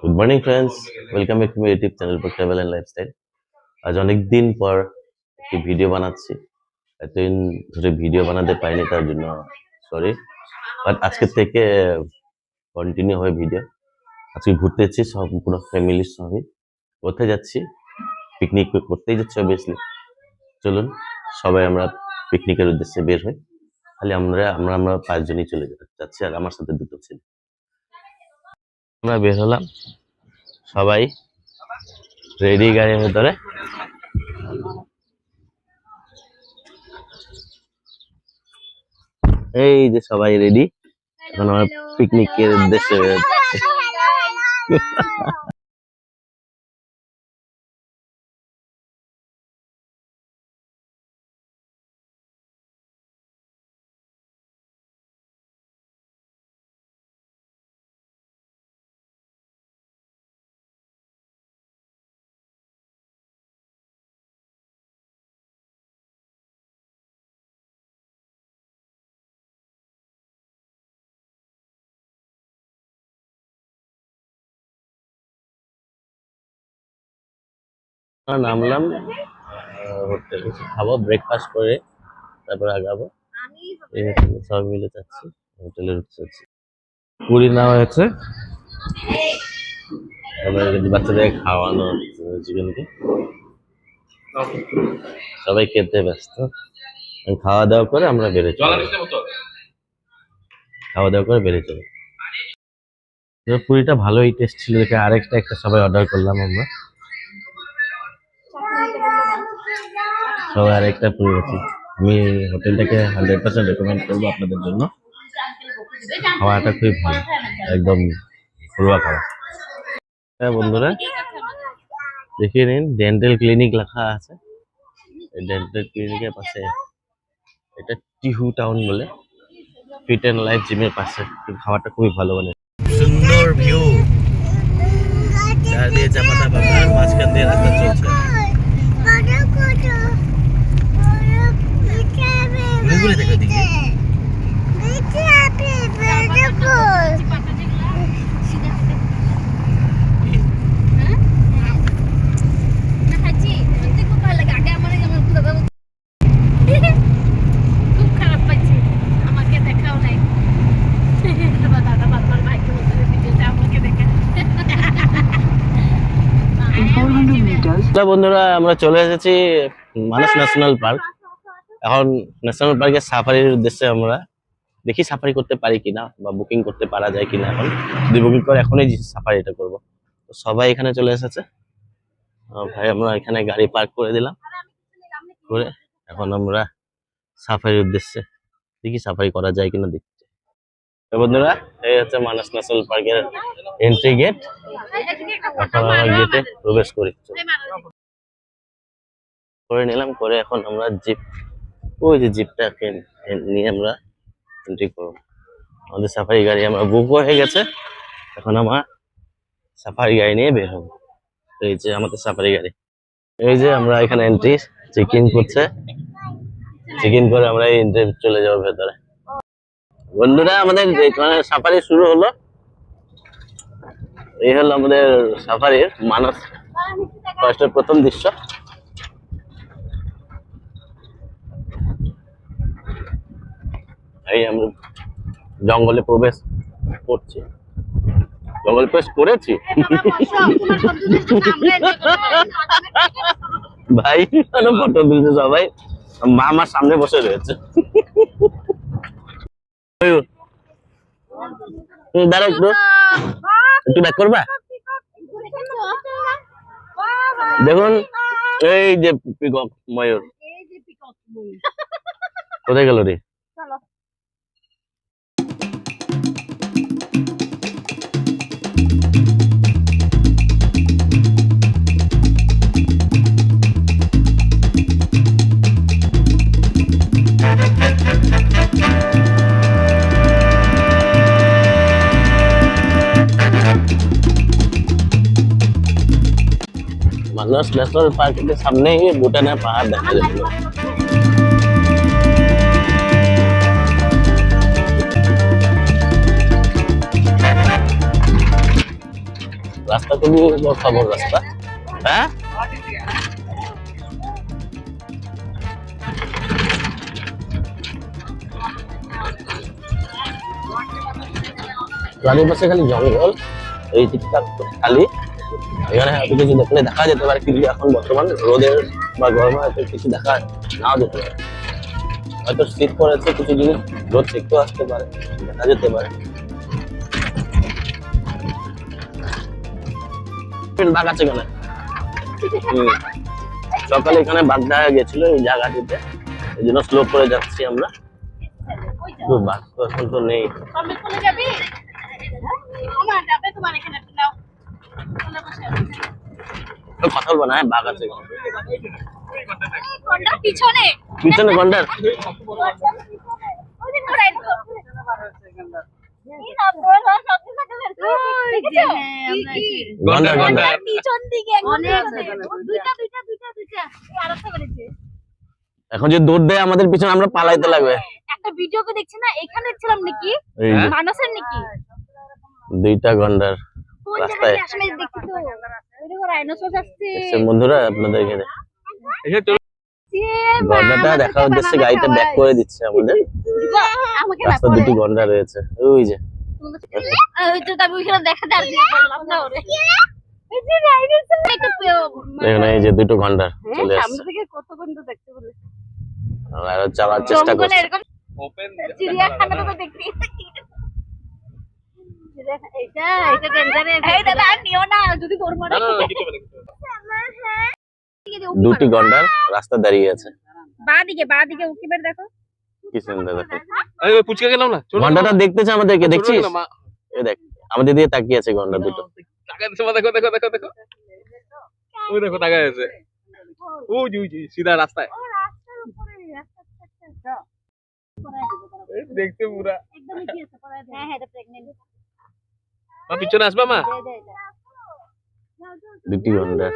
Good morning friends, welcome back to my YouTube channel for travel and lifestyle. আজ অনেক দিন পর একটি ভিডিও বানাচ্ছি। এতদিন ধরে ভিডিও বানাতে পারিনি, তার জন্য সরি। বাট আজকে থেকে কন্টিনিউ হয় ভিডিও। আজকে ঘুরতে যাচ্ছি সব পুরো ফ্যামিলির সঙ্গে। কোথায় যাচ্ছি? পিকনিক করতেই যাচ্ছি অবভিয়াসলি। চলুন সবাই আমরা পিকনিকের উদ্দেশ্যে বের হই। খালি আমরা আমরা আমরা 5 জনই চলে যাচ্ছি, আর আমার সাথে 2টো ছেলে। আমরা বের হলাম সবাই রেডি গাড়ির ভেতরে। এই যে সবাই রেডি, এখন আমরা পিকনিকের উদ্দেশ্যে বেরোচ্ছি। আমরা নামলাম হোটেলে, খাবো, ব্রেকফাস্ট করে তারপর আগাবো। এই হোটেলে সবাই মিলে যাচ্ছি, হোটেলে ঢুকতে যাচ্ছি। পুরি নেওয়া হয়েছে, বাচ্চাদের খাওয়ানো চিকেনকে। সবাই খেতে ব্যস্ত। খাওয়া দাওয়া করে আমরা বেরিয়ে চলো। খাওয়া দাওয়া করে বেরিয়ে চলো। পুরিটা ভালোই টেস্ট ছিল, দেখে একটা সবাই অর্ডার করলাম আমরা। সবাই আরেকটা পুরি আছে। আমি হোটেলটাকে 100% রেকমেন্ড করবো আপনাদের জন্য। খাওয়াটা খুবই ভালো, একদম ঘরোয়া খাওয়া। হ্যাঁ বন্ধুরা, দেখিয়ে নিন ডেন্টাল ক্লিনিক লেখা আছে। এই ডেন্টাল ক্লিনিকের পাশে এটা টিহু টাউন বলে, ফিট অ্যান্ড লাইফ জিমের পাশে। খাবারটা খুবই ভালো, মানে সুন্দর ভিউ, চারদিকে চাপাতা বাগান, মাঝখান দিয়ে রাস্তা চলছে। ঘুরে ঘুরে দেখো দিকে। বন্ধুরা, আমরা চলে এসেছি মানস ন্যাশনাল পার্ক। এখন ন্যাশনাল পার্কের সাফারির উদ্দেশ্যে আমরা দেখি সাফারি করতে পারি কিনা, বা বুকিং করতে পারা যায় কিনা। এখন যদি বুকিং করে এখনই সাফারিটা করবো। তো সবাই এখানে চলে এসেছে। ভাই আমরা এখানে গাড়ি পার্ক করে দিলাম, করে এখন আমরা সাফারির উদ্দেশ্যে দেখি সাফারি করা যায় কিনা দেখছি। তো বন্ধুরা, এই হচ্ছে মানস ন্যাশনাল পার্কের এন্ট্রি গেট। এখন আমরা গেটে প্রবেশ করি করে নিলাম, করে এখন আমরা জিপ, ওই যে জিপটাকে নিয়ে আমরা এন্ট্রি করবো। আমাদের সাফারি গাড়ি আমরা বুক হয়ে গেছে, এখন আমরা সাফারি গাড়ি নিয়ে বের হবো। এই যে আমাদের সাফারি গাড়ি, এই যে আমরা এখানে এন্ট্রি চেক ইন করছে, চেক ইন করে আমরা এন্ট্রি চলে যাবো ভেতরে। বন্ধুরা, আমাদের সাফারি শুরু হলো। এই হলো আমাদের সাফারির মানস ফরেস্টের প্রথম দৃশ্য। এই আমরা জঙ্গলে প্রবেশ করছি, জঙ্গলে প্রবেশ করেছি ভাই। ফটো তুলছে সবাই, মা আমার সামনে বসে রয়েছে। দাঁড়া, একটু একটু ব্যাক করবা। দেখুন এই যে পিকক ময়ূর, কোথায় গেল রে? মানস ন্যাশনাল পার্কের সামনেই ভুটানের পাহাড় দেখা যাচ্ছিল। রাস্তা খুবই খবর রাস্তা। হ্যাঁ চারিপাশে খালি জঙ্গল, এই দিকটা খালি। এখানে হয়তো কিছু দেখলে দেখা যেতে পারে, কিন্তু এখন বর্তমান রোদের বা গরমে হয়তো কিছু দেখা নাও যেতে পারে। হয়তো শীত পড়েছে, কিছু জিনিস রোদ একটু আসতে পারে, দেখা যেতে পারে। বাঘ আছে এখানে। সকালে এখানে বাঘ দেখা গেছিল এই জায়গাটিতে, এই জন্য স্লো করে যাচ্ছি আমরা। বাঘ তো এখন তো নেই। কথা বলবো না, বাঘ আছে পিছনে পিছনে গন্ডার। গন্ডার গন্ডার এখন যে দৌড় দেয় আমাদের পিছনে, আমরা পালাইতে লাগবে। একটা ভিডিওকে দেখছি না, এখানে ছিলাম নাকি মানসের নাকি দুইটা গন্ডার কোন রাস্তায়। জায়গায় আসলে দেখছি তো ওই দেখো রাইনোসরাস আসছে। বন্ধুরা আপনাদেরকে গন্ডারটা দেখার উদ্দেশ্যে গাড়িটা ব্যাক করে দিচ্ছে আমাদের। আমাকে রাস্তা দুটি গন্ডার রয়েছে, ওই যে ওই তো আমি ওইখানে দেখাতে আর দিয়ে বললাম না ওরে। এই যে রাইনোসরাস একটা এখানে এই যে দুটো গন্ডার চলে সামনে আসছে, থেকে কত বন্ধু দেখতে বলে আর যাওয়ার চেষ্টা জঙ্গলে করছে। এরকম চিড়িয়াখানা তো দেখতে এটা এটা ডেঞ্জারাস। এই দাদা আর নিও না, যদি তোর মনে দুটি গন্ডার রাস্তা দাঁড়িয়ে আছে। বাদিকে উকি বের দেখো কি সুন্দর দেখো, আরে পুচকে গেলাম না, গন্ডারটা দেখতেছে আমাদেরকে, দেখছিস? এই দেখ আমাদের দিকে তাকিয়ে আছে গন্ডার দুটো। তাকায় আছে, দেখো দেখো দেখো দেখো, ওই দেখো তাকায় আছে, ওই যে সিধা রাস্তায় দেখতে পুরা। একদম কি আছে পড়া দে। হ্যাঁ এটা প্রেগন্যান্ট। মা পিছনে আসবা মা। দুটি গন্ডার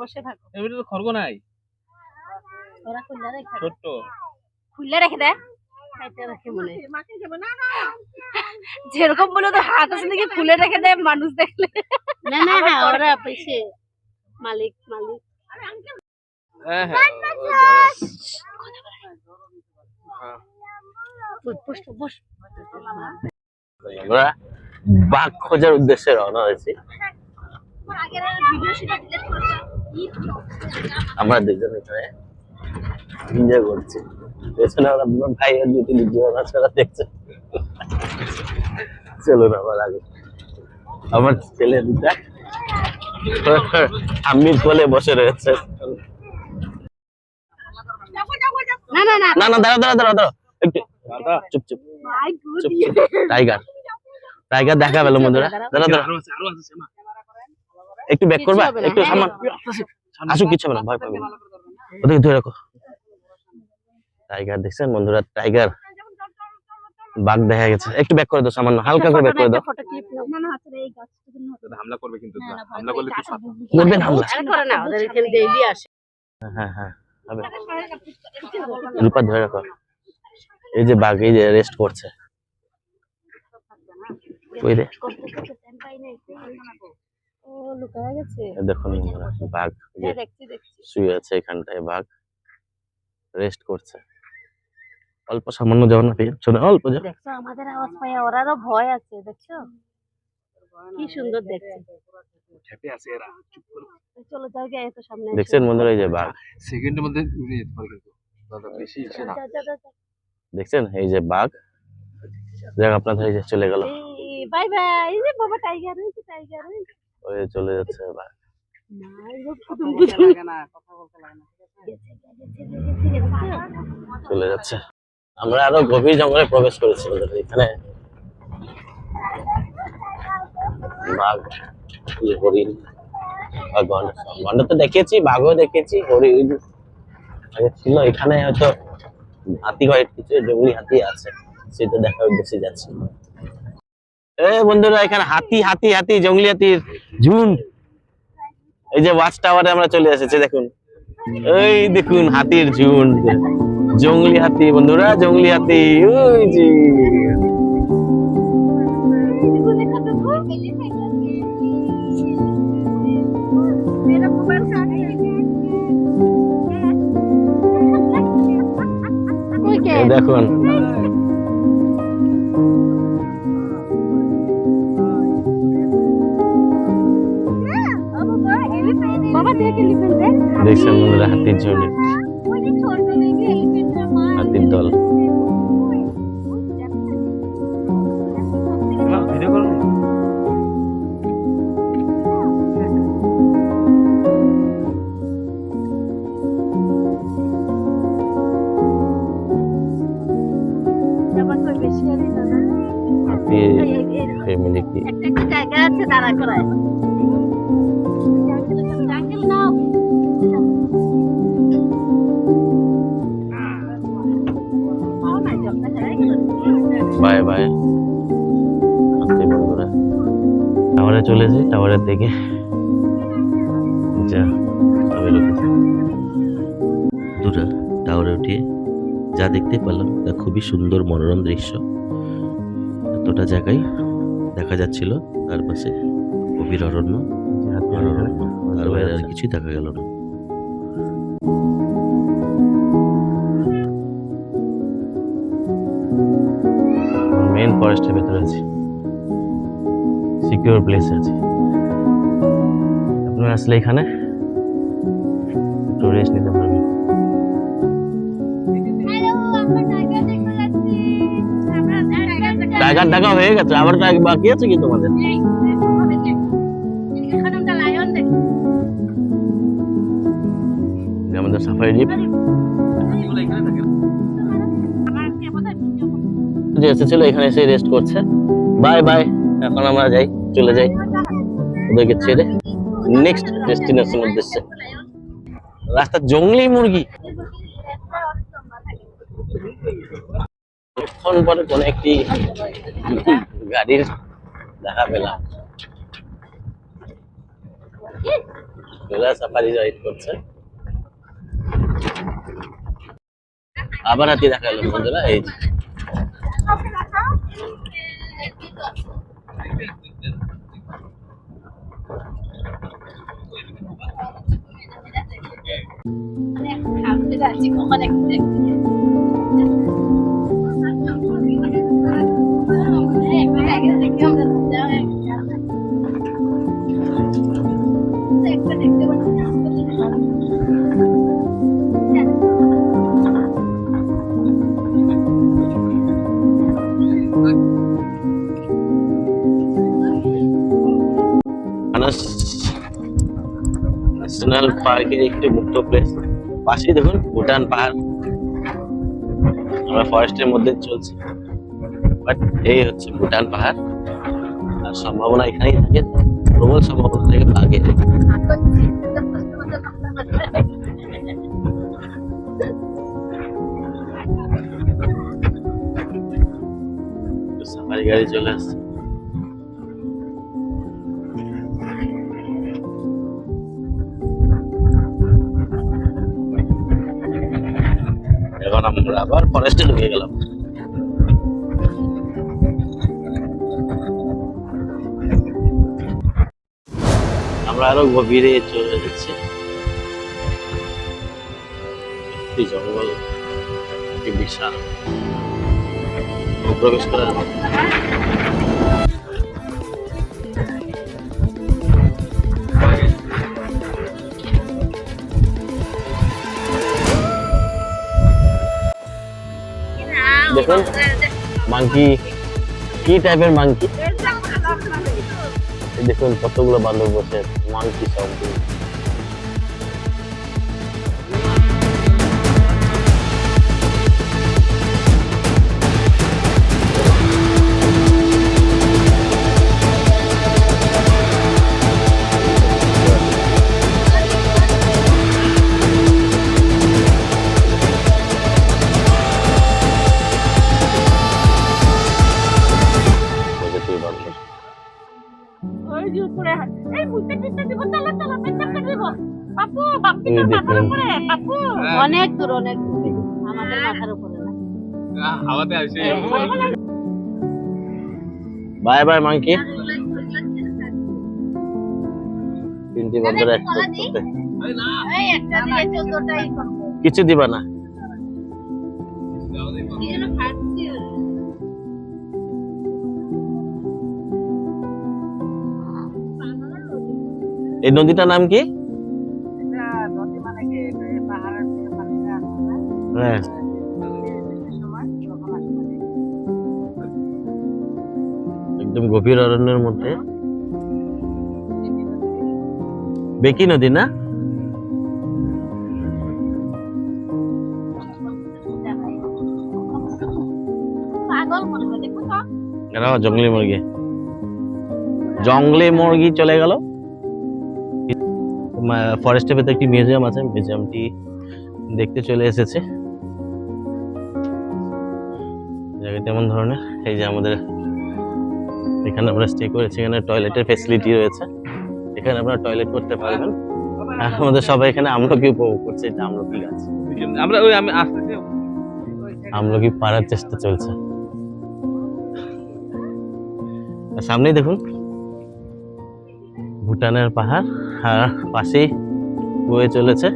বসে থাকো। এমনি তো খরগো নাই, ওরা খুলে রেখে ছোট্ট খুলে রেখে দে। এটা রাখে মনে যেরকম বলে তো হাত আছে নাকি খুলে রেখে দেয় মানুষ দেখলে। না না হ্যাঁ ওরা পয়সে মালিক। হ্যাঁ হ্যাঁ আমরা বাঘ খোঁজার উদ্দেশ্যে রওনা হয়েছি। আমরা দুজন এখানে এনজয় করছি, পেছনে আমরা ভাই আর দুটি ভিডিও ছাড়া দেখছে। চলুন আমার আগে, আমার ছেলে দুটা আম্মির কোলে বসে রয়েছে। না না না না না দাঁড়া দাঁড়া দাঁড়া দাঁড়া একটু চুপ চুপ চুপ। টাইগার টাইগার দেখা পেলো বন্ধুরা। দাঁড়া দাঁড়া একটু ব্যাক করবা, একটু সামান আসুক, কিছু হবে না, ভয় পাবে না, ওদেরকে ধরে রাখো। টাইগার দেখছেন বন্ধুরা, টাইগার বাঘ দেখা গেছে। একটু ব্যাক করে দাও, সামান্য হালকা করে ব্যাক করে দাও। ফটো ক্লিপ নাও। না না হাতে এই গাছটা জন্য হামলা করবে কিন্তু, হামলা করলে তুই সাথ করবেন হামলা। করে না ওদের এখানে ডেইলি আসে। হ্যাঁ হ্যাঁ হবে। রূপা ধরে রাখো। এই যে বাঘ, এই যে রেস্ট করছে, ওই রে ও লুকায় গেছে। দেখুন বন্ধুরা, বাঘ যে দেখছি শুয়ে আছে এখানটায়, বাঘ রেস্ট করছে। অল্প সামান্য যাও না পেছনে, অল্প যাও। দেখছো আমাদের আওয়াজ পায়, ওরারও ভয় আছে। দেখছো কি সুন্দর দেখছে। খেপে আছে এরা, চুপ করো। চলো যাও গিয়ে তো সামনে। দেখছেন বন্ধুরা, এই যে বাঘ সেকেন্ডের মধ্যে উড়ে যেতে পারে কিন্তু দাদা, বেশি ইচ্ছে না। দেখছেন, এই যে বাঘ। দেখ আপনাদের এই যে চলে গেল, বাই বাই। এই যে বাবা টাইগার, এই যে টাইগার ওই চলে যাচ্ছে বাঘ। না এরকম কুতুম কুতুম লাগে না, কথা বলতে লাগে না। চলে যাচ্ছে। আমরা আরো গভীর জঙ্গলে প্রবেশ করেছি বন্ধুরা। এখানে বাঘ, হরিণ, গন্ডার তো দেখেছি, বাঘও দেখেছি, হরিণ আগে ছিল। এখানে হয়তো হাতি বা কিছু জঙ্গলি হাতি আছে, সেটা দেখার উদ্দেশ্যে যাচ্ছি। বন্ধুরা এখানে হাতি হাতি হাতি জঙ্গলি হাতির ঝুন্ড। এই যে ওয়াচ টাওয়ারে আমরা চলে এসেছি, দেখুন এই দেখুন হাতির ঝুন্ড, জঙ্গলি হাতি বন্ধুরা, জঙ্গলি হাতি। ওই যে দেখুন বাবা দেখ এলিফ্যান্ট দেখ দেখছেন বন্ধুরা হাতির ঝুলি ওই যে ছোট বেবি এলিফ্যান্টের মা হাতির দল যেমন কই বেশি আর না হাতি ফ্যামিলি কি একটা একটা জায়গা আছে দাঁড়া করায় জাঙ্গল নাও বাই বাই হাতি বন্ধুরা টাওয়ারে চলে যাই টাওয়ারের দিকে যা সবাই রয়েছে বন্ধুরা টাওয়ারে উঠে যা দেখতে পেলাম তা খুবই সুন্দর মনোরম দৃশ্য এতটা জায়গায় দেখা যাচ্ছিল তার পাশে গভীর অরণ্য আর বাইরে আর কিছুই দেখা গেল না মেইন ফরেস্টের ভেতরে আছি সিকিউর প্লেস আছে আপনারা আসলে এখানে একটু রেস্ট নিতে পারবেন টাইগার দেখা হয়ে গেছে আবার বাকি আছে কি তোমাদের আমাদের সাফারি জিপ যে এসেছিল এখানে এসে রেস্ট করছে বাই বাই এখন আমরা যাই চলে যাই ওদেরকে ছেড়ে নেক্সট ডেস্টিনেশন উদ্দেশ্যে রাস্তা জঙ্গলি মুরগি অনেকক্ষণ পরে কোন একটি গাড়ির দেখা পেলাম সাফারি রাইড করছে আবার হাতি দেখা গেল বন্ধুরা এই ন্যাশনাল পার্কের একটি মুক্ত প্লেস পাশেই দেখুন ভুটান পাহাড় আমরা ফরেস্টের মধ্যে চলছি বাট এই হচ্ছে ভুটান পাহাড় আর সম্ভাবনা এখানেই থাকে প্রবল সম্ভাবনা থাকে বাঘের সাফারি গাড়ি চলে আসছে এখন আমরা আবার ফরেস্টে ঢুকে গেলাম আমরা আরো গভীরে চলে যাচ্ছি জঙ্গল বিশাল প্রবেশ করা দেখুন মাংকি কি টাইপের মাংকি দেখুন কতগুলো বান্দর বসে মাংকি সব অনেক দূর অনেক দূর আমাদের মাথার উপরে না হাওয়াতে আসে বাই বাই মাংকি তিনটি বন্ধুর কিছু দিবা না এই নদীটার নাম কি? হ্যাঁ, একদম গভীর অরণ্যের মধ্যে বেকি নদী না? পাগল মনে হয় দেখো তো এরা জঙ্গলি মুরগি, জঙ্গলি মুরগি চলে গেল। ফরেস্টের ভেতরে একটি মিউজিয়াম আছে, মিউজিয়ামটি দেখতে চলে এসেছে। জায়গাটা এমন ধরনের, এই যে আমাদের এখানে আমরা স্টে করেছি, এখানে টয়লেটের ফেসিলিটি রয়েছে, এখানে আপনারা টয়লেট করতে পারবেন। আর আমাদের সবাই এখানে আমলকি উপভোগ করছে, এটা আমলকি গাছ, আমি আসতেছি। আমলকি পাড়ার চেষ্টা চলছে। আর সামনেই দেখুন ভুটানের পাহাড়, আর পাশেই বয়ে চলেছে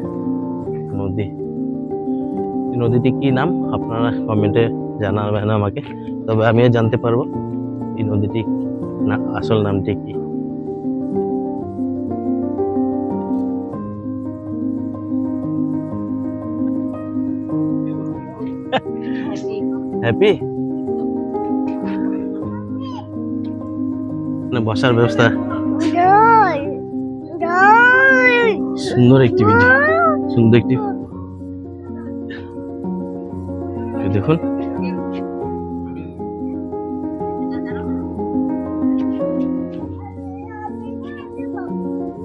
নদী। এই নদীটি কি নাম আপনারা কমেন্টে জানাবেন আমাকে, তবে আমিও জানতে পারবো এই নদীটি না আসল নামটি কি। হ্যাপি বসার ব্যবস্থা, সুন্দর একটি ভিডিও, সুন্দর একটি দেখুন।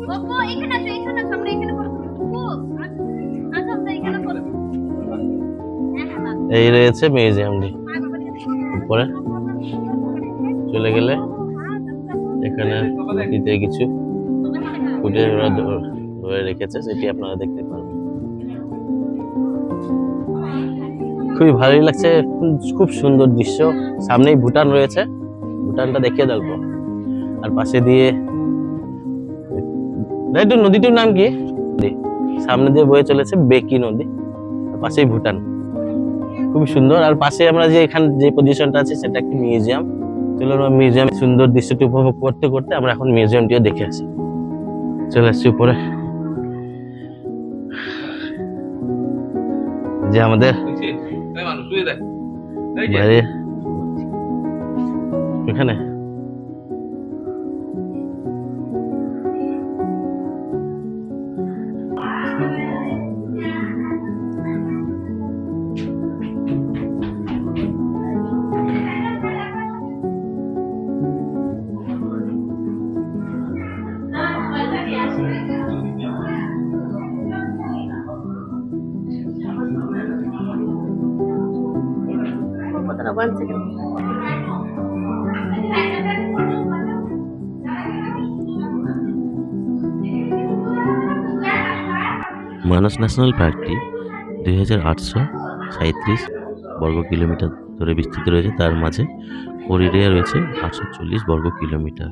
বাবা এখানে আছে, এখানে আছে, আমরা এখানে করব। আচ্ছা আমরা এখানে করব। এই রয়েছে মিউজিয়ামটি, উপরে চলে গেলে এখানে নদীতে কিছু ফুটেজ ওরা ধরে রেখেছে, সেটি আপনারা দেখতে পারবেন। খুবই ভালোই লাগছে, খুব সুন্দর দৃশ্য। সামনেই ভুটান রয়েছে, ভুটানটা দেখিয়ে দেবো। আর পাশে দিয়ে নদীটির নাম কি, সামনে দিয়ে বয়ে চলেছে বেকি নদী, পাশেই ভুটান, খুবই সুন্দর। আর পাশে আমরা যে এখানে যে পজিশনটা আছে সেটা একটি মিউজিয়াম। চলুন মিউজিয়াম সুন্দর দৃশ্যটি উপভোগ করতে করতে আমরা এখন মিউজিয়ামটিও দেখে আসি। চলে আসছি উপরে, যে আমাদের বাইরে এখানে মানস ন্যাশনাল পার্কটি 2837 বর্গ কিলোমিটার ধরে বিস্তৃত রয়েছে, তার মাঝে এরিয়া রয়েছে 840 বর্গ কিলোমিটার।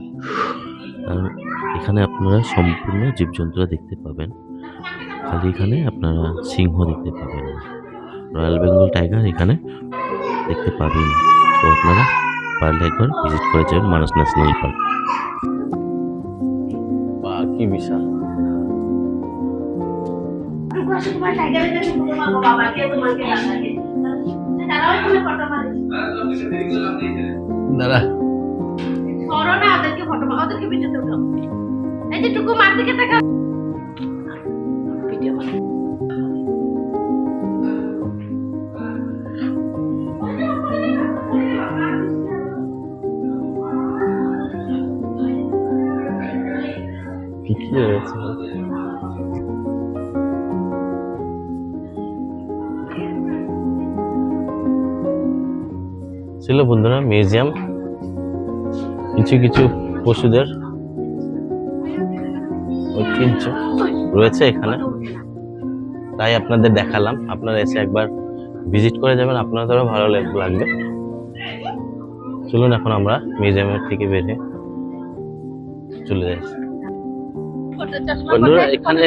আর এখানে আপনারা সম্পূর্ণ জীবজন্তুরা দেখতে পাবেন, খালি এখানে আপনারা সিংহ দেখতে পাবেন না, রয়্যাল বেঙ্গল টাইগার এখানে দেখতে পাবেন। তো আপনারা পারলে একবার ভিজিট করে যাবেন মানস ন্যাশনাল পার্ক। কি বিশাল, দাঁড়া করোনা ওদেরকে ফটো ওদেরকে ভিডিওতে উঠাও। এই যে টুকু মার দিকে তাকা, ভিডিও বানাও। কি হয়েছে? ছিল বন্ধুরা মিউজিয়াম, কিছু কিছু পশুদের ঐতিহ্য রয়েছে এখানে, তাই আপনাদের দেখালাম। আপনারা এসে একবার ভিজিট করে যাবেন, আপনাদেরও ভালো লাগবে। চলুন এখন আমরা মিউজিয়ামের থেকে বেরিয়ে চলে যাই। বন্ধুরা এখানে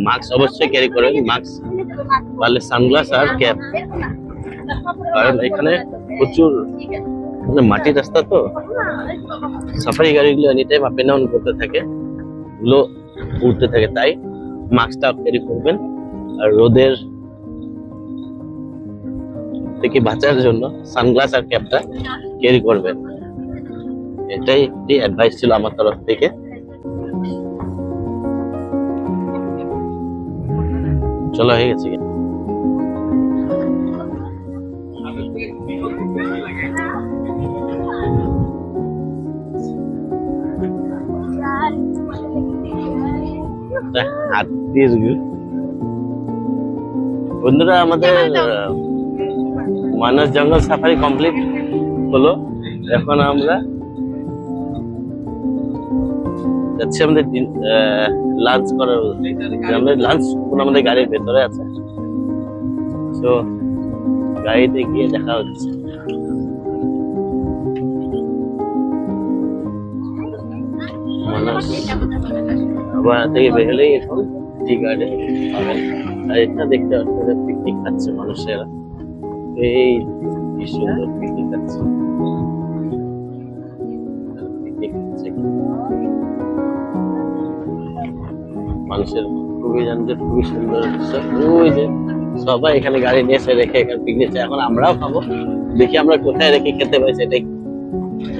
মাস্ক অবশ্যই ক্যারি করবেন, মাস্ক পারলে সানগ্লাস আর ক্যাপ, কারণ এখানে প্রচুর মাটির রাস্তা, তো সাফারি গাড়িগুলো any time up and down করতে থাকে, গুলো উঠতে থাকে, তাই মাস্কটা ক্যারি করবেন। আর রোদের থেকে বাঁচার জন্য সানগ্লাস আর ক্যাপটা ক্যারি করবেন। এটাই একটি অ্যাডভাইস ছিল আমার তরফ থেকে। চলো, হয়ে গেছে। হাতির বন্ধুরা, আমাদের মানস জঙ্গল সাফারি কমপ্লিট হলো। এখন আমরা যাচ্ছি আমাদের লাঞ্চ করার। আমাদের লাঞ্চ আমাদের গাড়ির ভেতরে আছে, তো গাড়িতে গিয়ে দেখা হচ্ছে। মানস আবার থেকে বেরোলেই এখন টি গার্ডেন পাবেন। আর এটা দেখতে পাচ্ছেন পিকনিক খাচ্ছে মানুষেরা। এই কি সুন্দর পিকনিক খাচ্ছে, পিকনিক খাচ্ছে মানুষের। খুবই জানতে খুবই সুন্দর দৃশ্য। ওই যে সবাই এখানে গাড়ি নিয়ে এসে রেখে এখানে পিকনিক। এখন আমরাও খাবো, দেখি আমরা কোথায় রেখে খেতে পাই, সেটাই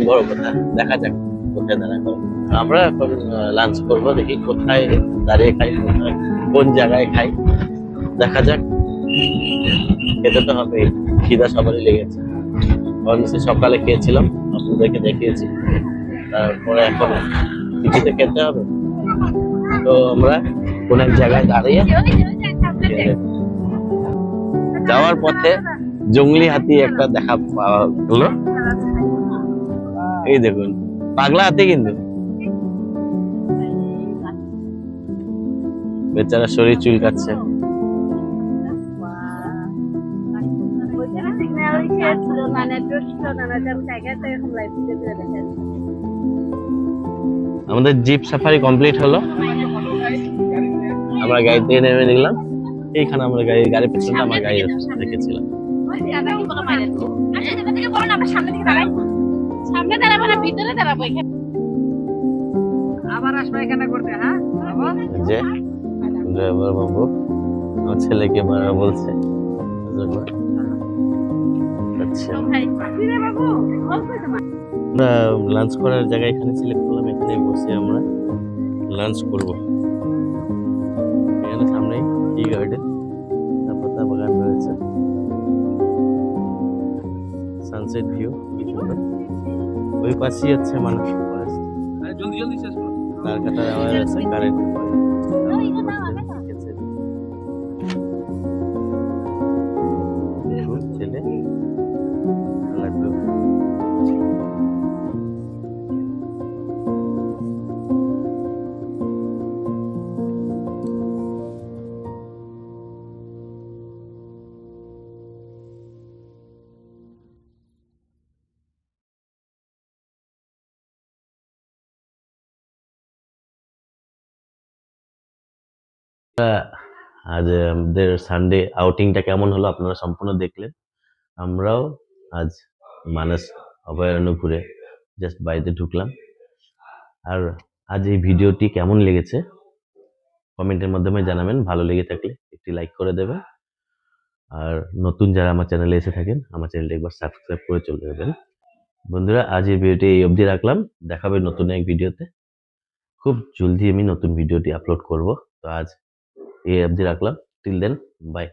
বড় কথা। দেখা যাক কোথায় দাঁড়া করবো। আমরা এখন লাঞ্চ করবো, দেখি কোথায় দাঁড়িয়ে খাই, কোথায় কোন জায়গায় খাই, দেখা যাক। খেতে তো হবে, খিদা সবারই লেগেছে। সকালে খেয়েছিলাম, আপনাদেরকে দেখিয়েছি। তারপরে এখন কিছুতে খেতে হবে, তো আমরা কোন এক জায়গায় দাঁড়িয়ে যাওয়ার পথে জঙ্গলি হাতি একটা দেখা পাওয়া গেল। এই দেখুন, পাগলা হাতি, কিন্তু বেচারা শরীর চুলকাচ্ছে। আমাদের জিপ সাফারি কমপ্লিট হলো। আমরা গাড়ি থেকে নেমে নিলাম। এইখানে আমরা গাড়ি পেছনটা আমার গাড়ি রেখেছিলাম। সামনে দাঁড়াবো না, ভিতরে দাঁড়াবো। আবার আসবে এখানে করতে। হ্যাঁ, যে ড্রাইভার বাবু আমার ছেলেকে বারবার বলছে। আচ্ছা, আমরা লাঞ্চ করার জায়গা এখানে সিলেক্ট করলাম। এখানে বসে আমরা লাঞ্চ করব। এখানে সামনে টি গার্ডেন, পাতা বাগান রয়েছে, সানসেট ভিউ কি সুন্দর। ওই পাশেই আছে মানুষ ফরেস্ট। জলদি জলদি শেষ করো। তার কাটার আওয়াজ আছে, কারেন্ট ছেলে লাগবে। আজ আমাদের সানডে আউটিংটা কেমন হলো আপনারা সম্পূর্ণ দেখলেন। আমরাও আজ মানস অভয়ারণ্য ঘুরে জাস্ট বাড়িতে ঢুকলাম। আর আজ এই ভিডিওটি কেমন লেগেছে কমেন্টের মাধ্যমে জানাবেন। ভালো লেগে থাকলে একটি লাইক করে দেবেন। আর নতুন যারা আমার চ্যানেলে এসে থাকেন, আমার চ্যানেলটি একবার সাবস্ক্রাইব করে চলে যাবেন। বন্ধুরা, আজ এই ভিডিওটি এই অবধি রাখলাম। দেখাবে নতুন এক ভিডিওতে। খুব জলদি আমি নতুন ভিডিওটি আপলোড করব। তো আজ এই অবধি রাখলাম। Till then, by.